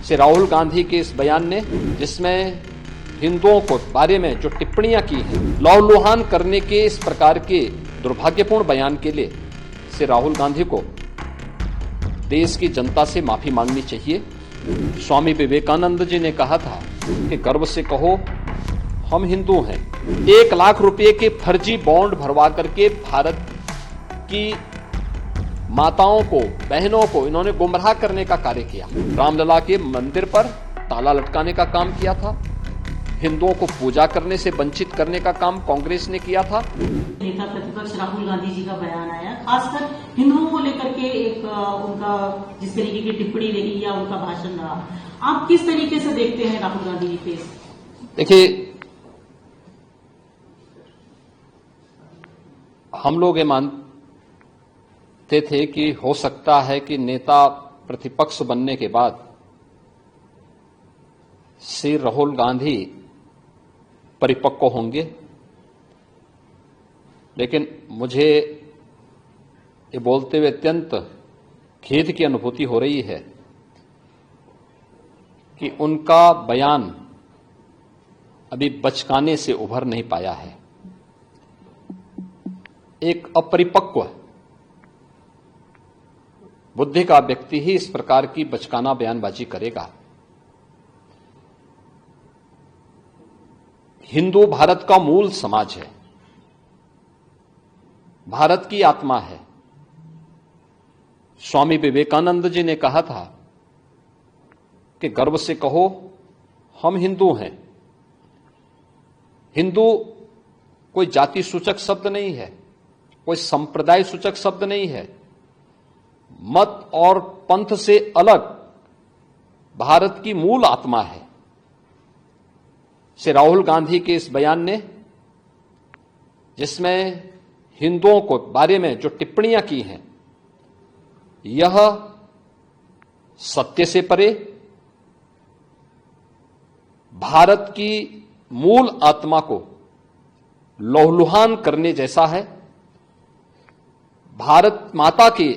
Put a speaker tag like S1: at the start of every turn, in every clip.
S1: से राहुल गांधी के इस बयान ने, जिसमें हिंदुओं को बारे में जो टिप्पणियां की हैं, लौलुहान करने के इस प्रकार के दुर्भाग्यपूर्ण बयान के लिए से राहुल गांधी को देश की जनता से माफी मांगनी चाहिए। स्वामी विवेकानंद जी ने कहा था कि गर्व से कहो हम हिंदू हैं। 1 लाख रुपए के फर्जी बॉन्ड भरवा करके भारत की माताओं को, बहनों को इन्होंने गुमराह करने का कार्य किया। रामलला के मंदिर पर ताला लटकाने का काम किया था। हिंदुओं को पूजा करने से वंचित करने का काम कांग्रेस ने किया था।
S2: नेता प्रतिपक्ष राहुल गांधी जी का बयान आया, खासकर हिंदुओं को लेकर के एक उनका जिस तरीके की टिप्पणी रही या उनका भाषण रहा, आप किस तरीके से देखते हैं राहुल गांधी जी के?
S1: देखिए, हम लोग ये मानते थे कि हो सकता है कि नेता प्रतिपक्ष बनने के बाद श्री राहुल गांधी परिपक्व होंगे, लेकिन मुझे ये बोलते हुए अत्यंत खेद की अनुभूति हो रही है कि उनका बयान अभी बचकाने से उभर नहीं पाया है। एक अपरिपक्व बुद्धि का व्यक्ति ही इस प्रकार की बचकाना बयानबाजी करेगा। हिंदू भारत का मूल समाज है, भारत की आत्मा है। स्वामी विवेकानंद जी ने कहा था कि गर्व से कहो हम हिंदू हैं। हिंदू कोई जाति सूचक शब्द नहीं है, कोई संप्रदाय सूचक शब्द नहीं है। मत और पंथ से अलग भारत की मूल आत्मा है। श्री राहुल गांधी के इस बयान ने, जिसमें हिंदुओं को बारे में जो टिप्पणियां की हैं, यह सत्य से परे भारत की मूल आत्मा को लौलुहान करने जैसा है। भारत माता के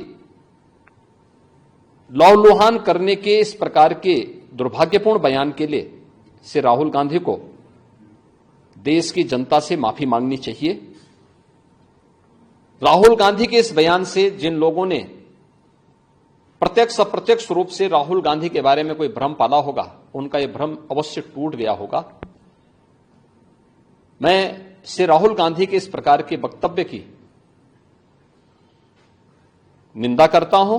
S1: लौलुहान करने के इस प्रकार के दुर्भाग्यपूर्ण बयान के लिए श्री राहुल गांधी को देश की जनता से माफी मांगनी चाहिए। राहुल गांधी के इस बयान से जिन लोगों ने प्रत्यक्ष अप्रत्यक्ष रूप से राहुल गांधी के बारे में कोई भ्रम पाला होगा, उनका यह भ्रम अवश्य टूट गया होगा। मैं श्री राहुल गांधी के इस प्रकार के वक्तव्य की निंदा करता हूं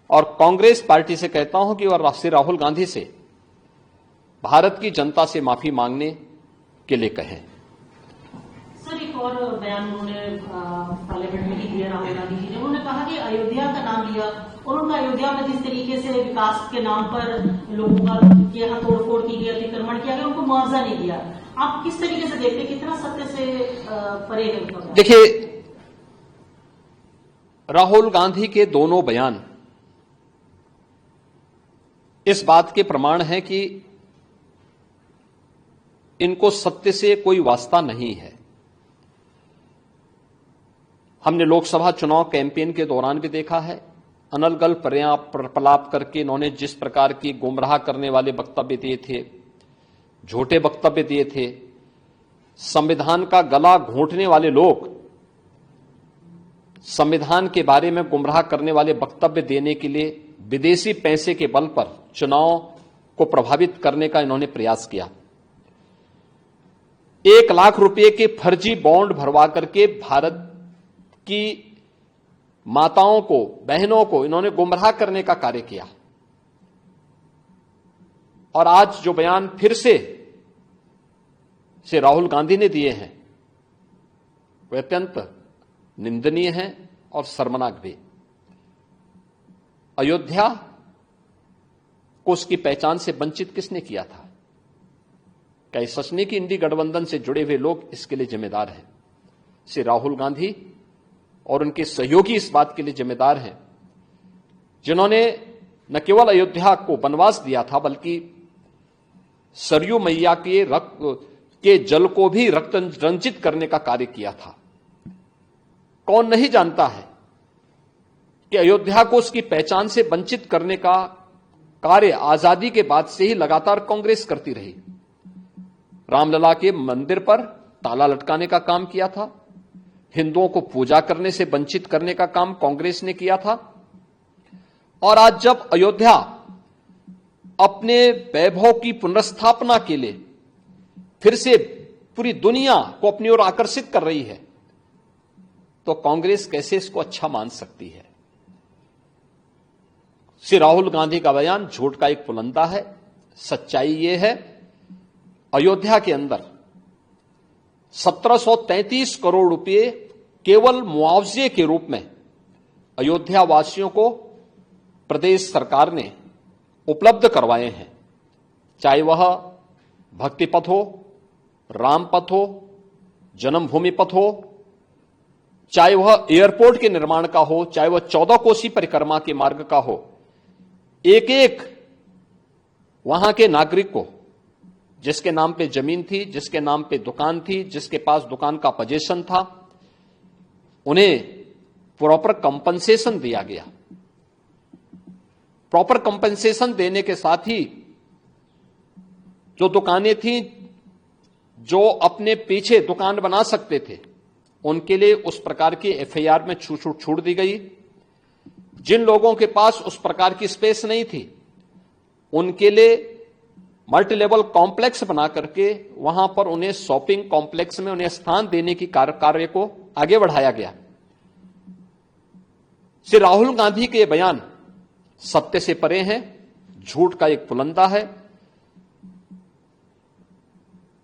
S1: और कांग्रेस पार्टी से कहता हूं कि वह श्री राहुल गांधी से भारत की जनता से माफी मांगने के लिए कहें।
S2: सर, एक और बयान उन्होंने पार्लियामेंट में दिया राहुल गांधी जी ने। उन्होंने कहा कि अयोध्या का नाम लिया और उनका अयोध्या में जिस तरीके से विकास के नाम पर लोगों का यहाँ तोड़फोड़ की गई, अतिक्रमण किया गया, उनको मुआवजा नहीं दिया। आप किस तरीके से देखते, कितना सत्य से परे है उनका?
S1: देखिए, राहुल गांधी के दोनों बयान इस बात के प्रमाण है कि इनको सत्य से कोई वास्ता नहीं है। हमने लोकसभा चुनाव कैंपेन के दौरान भी देखा है, अनर्गल प्रलाप करके इन्होंने जिस प्रकार की गुमराह करने वाले वक्तव्य दिए थे, झूठे वक्तव्य दिए थे। संविधान का गला घोंटने वाले लोग संविधान के बारे में गुमराह करने वाले वक्तव्य देने के लिए विदेशी पैसे के बल पर चुनाव को प्रभावित करने का इन्होंने प्रयास किया। 1 लाख रुपए के फर्जी बॉन्ड भरवा करके भारत की माताओं को, बहनों को इन्होंने गुमराह करने का कार्य किया। और आज जो बयान फिर से राहुल गांधी ने दिए हैं, वे अत्यंत निंदनीय हैं और शर्मनाक भी। अयोध्या को उसकी पहचान से वंचित किसने किया था? क्या सच नहीं कि इंडी गठबंधन से जुड़े हुए लोग इसके लिए जिम्मेदार हैं? श्री राहुल गांधी और उनके सहयोगी इस बात के लिए जिम्मेदार हैं, जिन्होंने न केवल अयोध्या को वनवास दिया था, बल्कि सरयू मैया के जल को भी रक्त रंजित करने का कार्य किया था। कौन नहीं जानता है कि अयोध्या को उसकी पहचान से वंचित करने का कार्य आजादी के बाद से ही लगातार कांग्रेस करती रही। रामलला के मंदिर पर ताला लटकाने का काम किया था, हिंदुओं को पूजा करने से वंचित करने का काम कांग्रेस ने किया था। और आज जब अयोध्या अपने वैभव की पुनर्स्थापना के लिए फिर से पूरी दुनिया को अपनी ओर आकर्षित कर रही है, तो कांग्रेस कैसे इसको अच्छा मान सकती है? श्री राहुल गांधी का बयान झूठ का एक पुलंदा है। सच्चाई यह है, अयोध्या के अंदर 1733 करोड़ रुपए केवल मुआवजे के रूप में अयोध्या वासियों को प्रदेश सरकार ने उपलब्ध करवाए हैं। चाहे वह भक्ति पथ हो, राम पथ हो, जन्मभूमि पथ हो, चाहे वह एयरपोर्ट के निर्माण का हो, चाहे वह 14 कोसी परिक्रमा के मार्ग का हो, एक एक वहां के नागरिक को, जिसके नाम पे जमीन थी, जिसके नाम पे दुकान थी, जिसके पास दुकान का पोजीशन था, उन्हें प्रॉपर कंपनसेशन दिया गया। प्रॉपर कंपनसेशन देने के साथ ही जो दुकानें थी, जो अपने पीछे दुकान बना सकते थे, उनके लिए उस प्रकार की एफआईआर में छूट दी गई। जिन लोगों के पास उस प्रकार की स्पेस नहीं थी, उनके लिए मल्टी लेवल कॉम्प्लेक्स बना करके वहां पर उन्हें शॉपिंग कॉम्प्लेक्स में उन्हें स्थान देने की कार्य को आगे बढ़ाया गया। श्री राहुल गांधी के बयान सत्य से परे हैं, झूठ का एक पुलंदा है।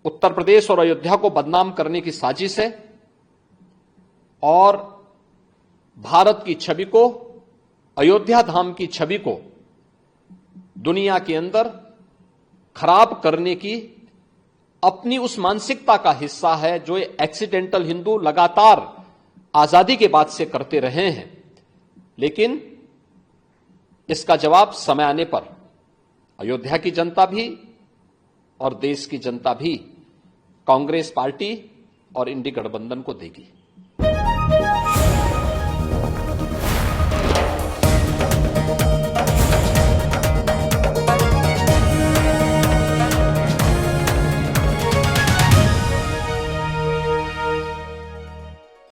S1: उत्तर प्रदेश और अयोध्या को बदनाम करने की साजिश है और भारत की छवि को, अयोध्या धाम की छवि को दुनिया के अंदर खराब करने की अपनी उस मानसिकता का हिस्सा है जो एक्सीडेंटल हिंदू लगातार आजादी के बाद से करते रहे हैं। लेकिन इसका जवाब समय आने पर अयोध्या की जनता भी और देश की जनता भी कांग्रेस पार्टी और इंडी गठबंधन को देगी।